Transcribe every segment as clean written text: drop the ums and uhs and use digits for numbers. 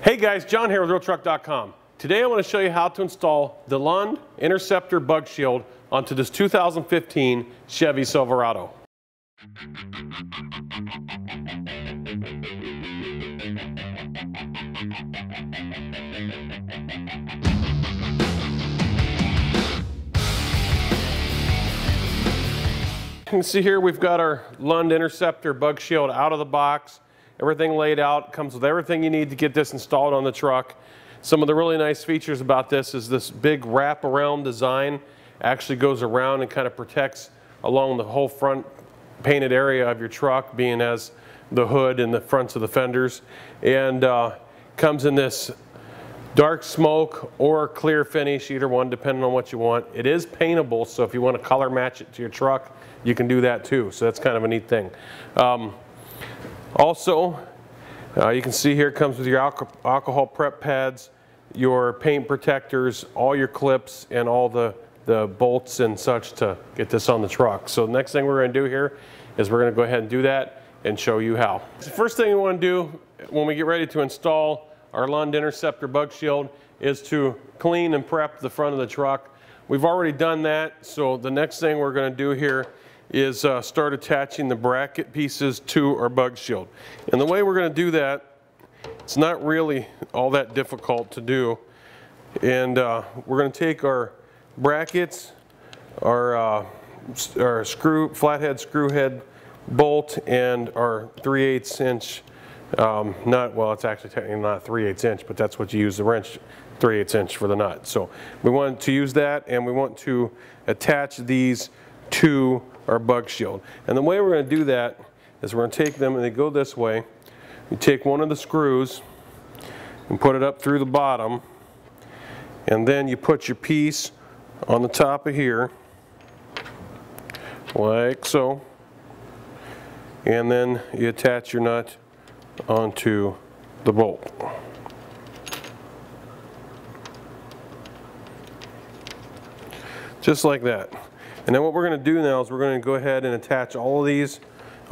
Hey guys, John here with RealTruck.com. Today I want to show you how to install the Lund Interceptor Bug Shield onto this 2015 Chevy Silverado. You can see here we've got our Lund Interceptor Bug Shield out of the box. Everything laid out, comes with everything you need to get this installed on the truck. Some of the really nice features about this is this big wraparound design actually goes around and kind of protects along the whole front painted area of your truck, being as the hood and the fronts of the fenders, and comes in this dark smoke or clear finish, either one depending on what you want. It is paintable, so if you want to color match it to your truck, you can do that too, so that's kind of a neat thing. Also, you can see here it comes with your alcohol prep pads, your paint protectors, all your clips, and all the bolts and such to get this on the truck. So the next thing we're going to do here is we're going to go ahead and do that and show you how. The first thing we want to do when we get ready to install our Lund Interceptor Bug Shield is to clean and prep the front of the truck. We've already done that, so the next thing we're going to do here is start attaching the bracket pieces to our bug shield. And the way we're going to do that, it's not really all that difficult to do. And we're going to take our brackets, our flathead screw head bolt, and our 3/8 inch nut. Well, it's actually technically not 3/8 inch, but that's what you use the wrench, 3/8 inch for the nut. So we want to use that, and we want to attach these to our bug shield. And the way we're going to do that is we're going to take them, and they go this way. You take one of the screws and put it up through the bottom, and then you put your piece on the top of here like so, and then you attach your nut onto the bolt. Just like that. And then what we're going to do now is we're going to go ahead and attach all of these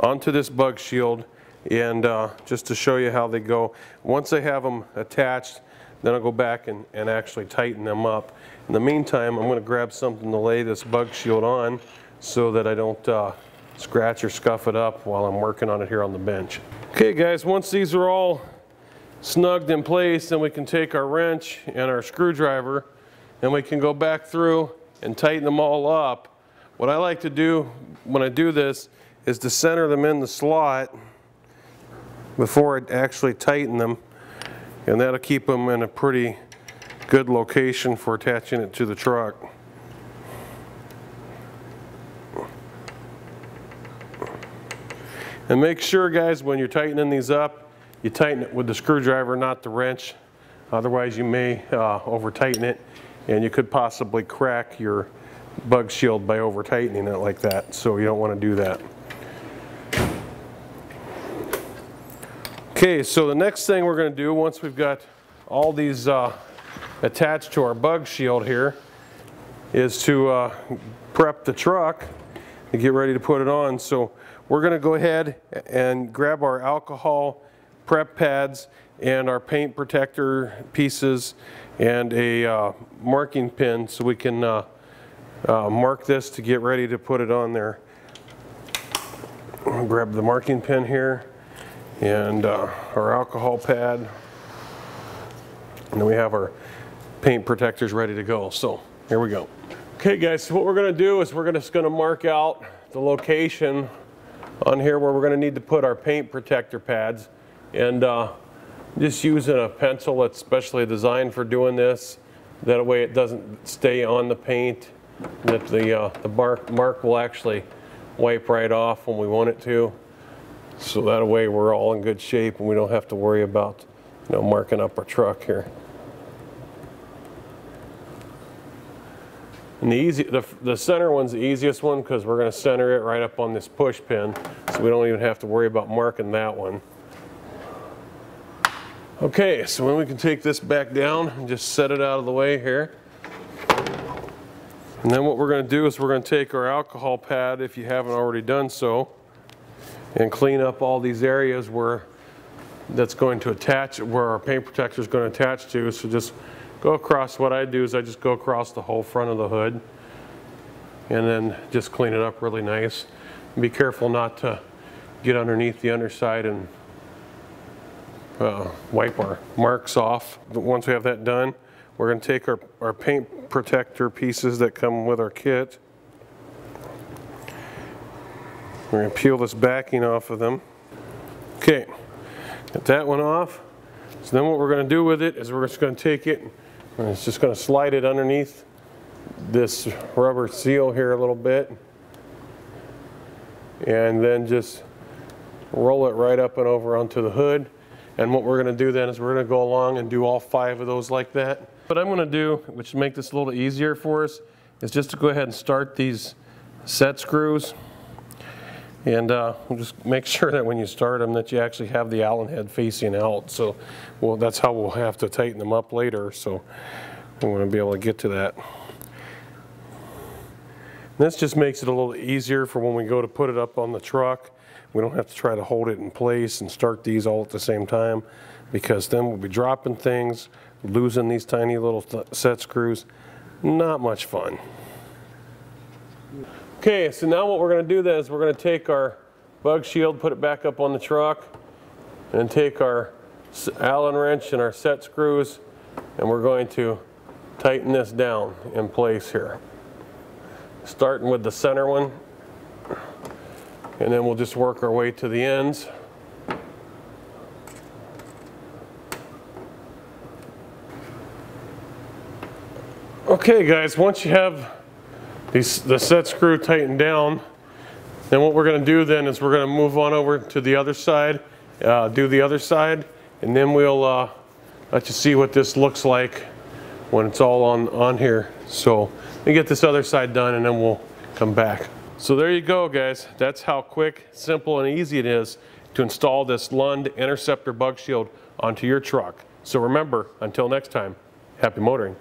onto this bug shield, and just to show you how they go. Once I have them attached, then I'll go back and actually tighten them up. In the meantime, I'm going to grab something to lay this bug shield on so that I don't scratch or scuff it up while I'm working on it here on the bench. Okay guys, once these are all snugged in place, then we can take our wrench and our screwdriver and we can go back through and tighten them all up. What I like to do when I do this is to center them in the slot before I actually tighten them, and that'll keep them in a pretty good location for attaching it to the truck. And make sure, guys, when you're tightening these up, you tighten it with the screwdriver, not the wrench. Otherwise you may over tighten it, and you could possibly crack your bug shield by over tightening it like that, so you don't want to do that. Okay, so the next thing we're going to do, once we've got all these attached to our bug shield here, is to prep the truck and get ready to put it on. So we're going to go ahead and grab our alcohol prep pads and our paint protector pieces and a marking pin so we can mark this to get ready to put it on there. I'll grab the marking pin here and our alcohol pad, and then we have our paint protectors ready to go. So here we go. Okay guys, so what we're going to do is we're just going to mark out the location on here where we're going to need to put our paint protector pads, and just using a pencil that's specially designed for doing this. That way it doesn't stay on the paint, that the mark will actually wipe right off when we want it to. So that way we're all in good shape and we don't have to worry about, you know, marking up our truck here. And the center one's the easiest one because we're going to center it right up on this push pin, so we don't even have to worry about marking that one. Okay, so then we can take this back down and just set it out of the way here. And then what we're going to do is we're going to take our alcohol pad, if you haven't already done so, and clean up all these areas where that's going to attach, where our paint protector is going to attach to. So just go across. What I do is I just go across the whole front of the hood and then just clean it up really nice. Be careful not to get underneath the underside and wipe our marks off. But once we have that done, we're going to take our paint protector pieces that come with our kit. We're going to peel this backing off of them. Okay, get that one off. So then what we're going to do with it is we're just going to take it and it's just going to slide it underneath this rubber seal here a little bit. And then just roll it right up and over onto the hood. And what we're going to do then is we're going to go along and do all 5 of those like that. What I'm going to do, which will make this a little easier for us, is just to go ahead and start these set screws. And we'll just make sure that when you start them that you actually have the Allen head facing out. So well, that's how we'll have to tighten them up later. So I'm going to be able to get to that. And this just makes it a little easier for when we go to put it up on the truck. We don't have to try to hold it in place and start these all at the same time, because then we'll be dropping things, losing these tiny little set screws. Not much fun. Okay, so now what we're going to do then is we're going to take our bug shield, put it back up on the truck, and take our Allen wrench and our set screws, and we're going to tighten this down in place here. Starting with the center one, and then we'll just work our way to the ends. Okay guys, once you have the set screw tightened down, then what we're going to do then is we're going to move on over to the other side, do the other side, and then we'll let you see what this looks like when it's all on here. So let me get this other side done and then we'll come back. So there you go guys, that's how quick, simple, and easy it is to install this Lund Interceptor Bug Shield onto your truck. So remember, until next time, happy motoring.